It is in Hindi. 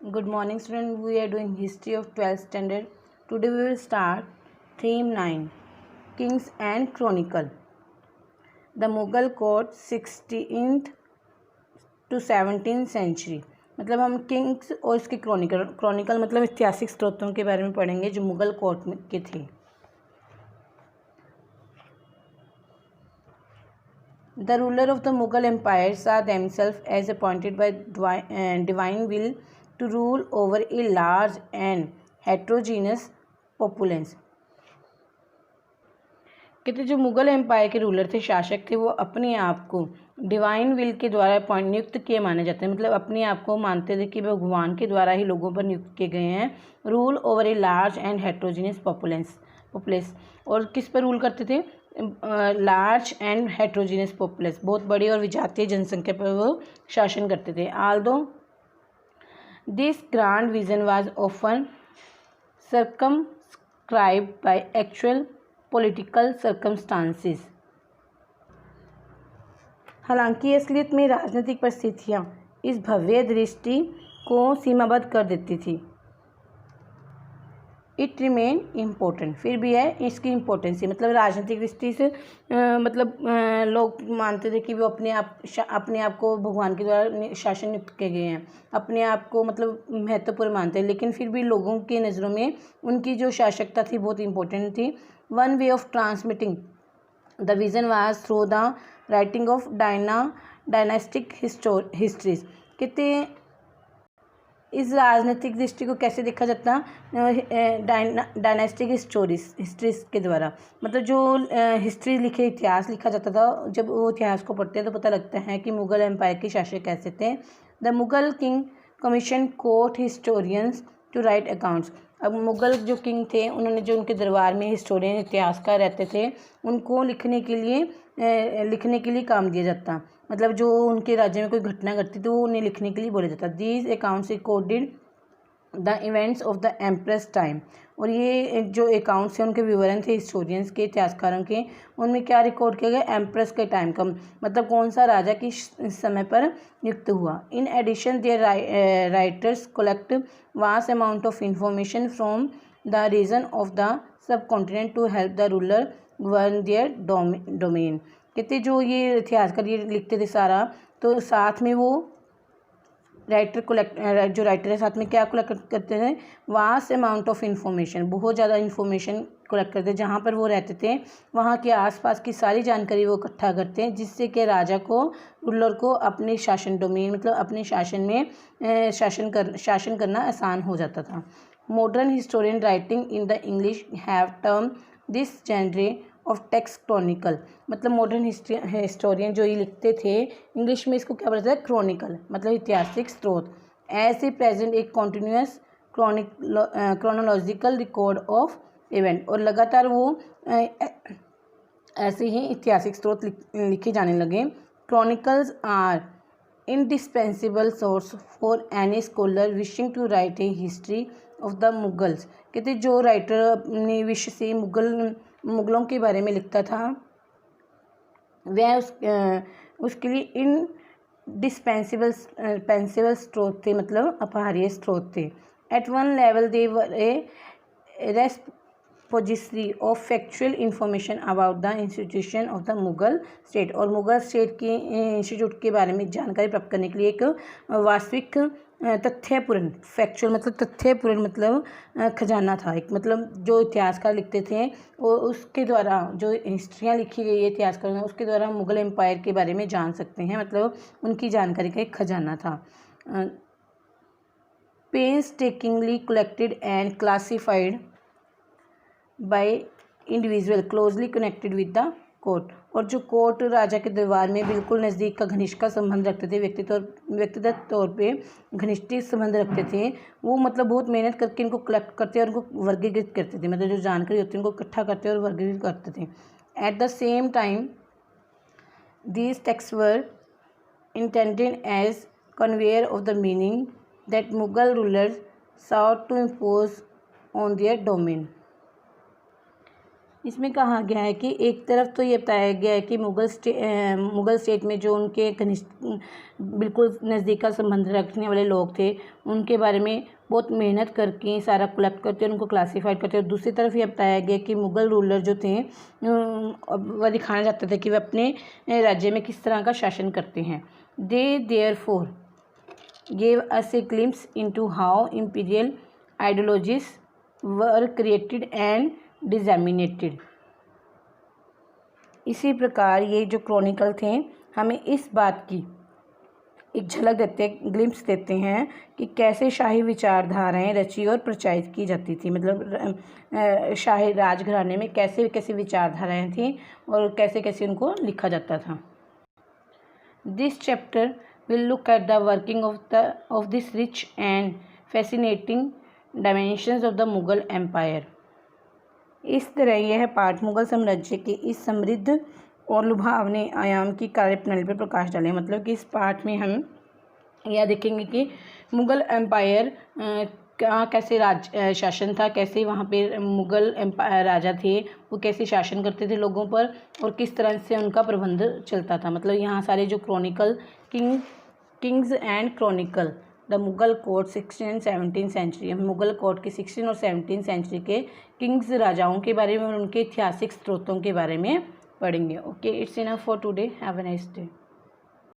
Good morning, students. We are doing history of 12th standard. Today we will start theme 9, Kings and Chronicle. The Mughal court 16th to 17th century. मतलब हम किंग्स और इसके क्रॉनिकल मतलब ऐतिहासिक स्रोतों के बारे में पढ़ेंगे जो मुगल कोर्ट में के थे. The ruler of the Mughal Empire saw themselves as appointed by divine will to rule over a large and heterogeneous populace. कहते जो मुगल एम्पायर के रूलर थे, शासक थे, वो अपने आप को डिवाइन विल के द्वारा नियुक्त किए माने जाते हैं. मतलब अपने आप को मानते थे कि भगवान के द्वारा ही लोगों पर नियुक्त किए गए हैं. Rule over a large and heterogeneous populace. और किस पर रूल करते थे? लार्ज एंड हेट्रोजीनियस पॉपुलेस, बहुत बड़ी और विजातीय जनसंख्या पर वो शासन करते थे. Aldous this grand vision was often circumscribed by actual political circumstances. हालांकि असलियत में राजनीतिक परिस्थितियां इस भव्य दृष्टि को सीमाबद्ध कर देती थी. इट रिमेन इम्पोर्टेंट, फिर भी है इसकी इम्पोर्टेंसी. मतलब राजनीतिक दृष्टि से लोग मानते थे कि वो अपने आप को भगवान के द्वारा शासन नियुक्त किए गए हैं, अपने आप को मतलब महत्वपूर्ण मानते हैं. लेकिन फिर भी लोगों की नज़रों में उनकी जो शासकता थी बहुत इम्पोर्टेंट थी. One way of transmitting the vision was through the writing of dynastic histories. कहते इस राजनीतिक दृष्टि को कैसे देखा जाता? डायनास्टिक हिस्ट्रीज के द्वारा. मतलब जो हिस्ट्री लिखे इतिहास लिखा जाता था, जब वो इतिहास को पढ़ते हैं तो पता लगता है कि मुगल एम्पायर के शासक कैसे थे. The Mughal king commission court historians to write accounts. अब मुगल जो किंग थे, उन्होंने जो उनके दरबार में हिस्टोरियन इतिहासकार रहते थे, उनको लिखने के लिए काम दिया जाता. मतलब जो उनके राज्य में कोई घटना घटती तो वो उन्हें लिखने के लिए बोला जाता. These accounts recorded the events of the empress time. और ये जो अकाउंट्स हैं उनके विवरण थे हिस्टोरियंस के, इतिहासकारों के. उनमें क्या रिकॉर्ड किया गया? एम्प्रेस के टाइम का, मतलब कौन सा राजा किस समय पर नियुक्त हुआ. In addition their writers collect vast amount of information from the region of the subcontinent to help the ruler govern their domain. कहते जो ये इतिहासकार ये लिखते थे सारा, तो साथ में वो जो राइटर है साथ में क्या कलेक्ट करते थे? वास्ट अमाउंट ऑफ इन्फॉर्मेशन, बहुत ज़्यादा इन्फॉर्मेशन कलेक्ट करते हैं. जहाँ पर वो रहते थे वहाँ के आसपास की सारी जानकारी वो इकट्ठा करते हैं, जिससे कि राजा को, रूलर को अपने शासन डोमेन मतलब अपने शासन में शासन करना आसान हो जाता था. Modern historian writing in the English have term this genre of text chronicle. मतलब मॉडर्न हिस्टोरियन जो ये लिखते थे इंग्लिश में, इसको क्या बोलते हैं? क्रॉनिकल, मतलब ऐतिहासिक स्रोत. एज ए प्रेजेंट एक continuous chronological record of event. और लगातार वो ऐसे ही ऐतिहासिक स्रोत लिखे जाने लगे. Chronicles are indispensable source for any scholar wishing to write a history of the Mughals. कहते जो राइटर अपने विश्व से मुगलों के बारे में लिखता था, वह उसके लिए इंडिस्पेंसिबल स्रोत थे, मतलब अपहार्य स्रोत थे. At one level they were a repository of factual information about the institution of the Mughal state. और मुगल स्टेट के इंस्टीट्यूट के बारे में जानकारी प्राप्त करने के लिए एक वास्तविक तथ्यपूर्ण, फैक्चुअल मतलब तथ्यपूर्ण मतलब खजाना था एक. मतलब जो इतिहासकार लिखते थे और उसके द्वारा जो हिस्ट्रियाँ लिखी गई है इतिहासकारों, उसके द्वारा हम मुगल एम्पायर के बारे में जान सकते हैं. मतलब उनकी जानकारी का एक खजाना था. Painstakingly collected and classified by individual closely connected with the court. और जो कोर्ट राजा के दरबार में बिल्कुल नज़दीक का घनिष्ठ का संबंध रखते थे, व्यक्तिगत तौर पे घनिष्ठ संबंध रखते थे, वो मतलब बहुत मेहनत करके इनको कलेक्ट करते और उनको वर्गीकृत करते थे. मतलब जो जानकारी होती है उनको इकट्ठा करते और वर्गीकृत करते थे. At the same time these text were intended as conveyor of the meaning that Mughal rulers sought to impose on their domain. इसमें कहा गया है कि एक तरफ तो ये बताया गया है कि मुग़ल स्टेट में जो उनके घनिष्ठ बिल्कुल नज़दीक का संबंध रखने वाले लोग थे, उनके बारे में बहुत मेहनत करके सारा कलेक्ट करते हैं, उनको क्लासीफाइड करते हैं। और दूसरी तरफ ये बताया गया कि मुग़ल रूलर जो थे वह दिखाना चाहते थे कि वे अपने राज्य में किस तरह का शासन करते हैं। दे therefore gave us a glimpse into how imperial ideologies were created and disseminated। इसी प्रकार ये जो क्रॉनिकल थे हमें इस बात की एक झलक देते हैं, ग्लिम्स देते हैं कि कैसे शाही विचारधाराएं रची और प्रचारित की जाती थी। मतलब शाही राजघराने में कैसे कैसे विचारधाराएं थी और कैसे कैसे उनको लिखा जाता था। This chapter will look at the working of this rich and fascinating dimensions of the Mughal Empire। इस तरह यह पाठ मुग़ल साम्राज्य के इस समृद्ध और लुभावने आयाम की कार्यप्रणाली पर प्रकाश डालें। मतलब कि इस पाठ में हम यह देखेंगे कि मुग़ल एम्पायर का कैसे शासन था, कैसे वहाँ पे मुग़ल राजा थे वो कैसे शासन करते थे लोगों पर और किस तरह से उनका प्रबंध चलता था। मतलब यहाँ सारे जो chronicle kings and chronicle the Mughal court 16 and 17 century, हम मुग़ल कोर्ट के 16 और 17 सेंचुरी के किंग्स राजाओं के बारे में और उनके ऐतिहासिक स्रोतों के बारे में पढ़ेंगे। Okay, it's enough for today. Have a nice day.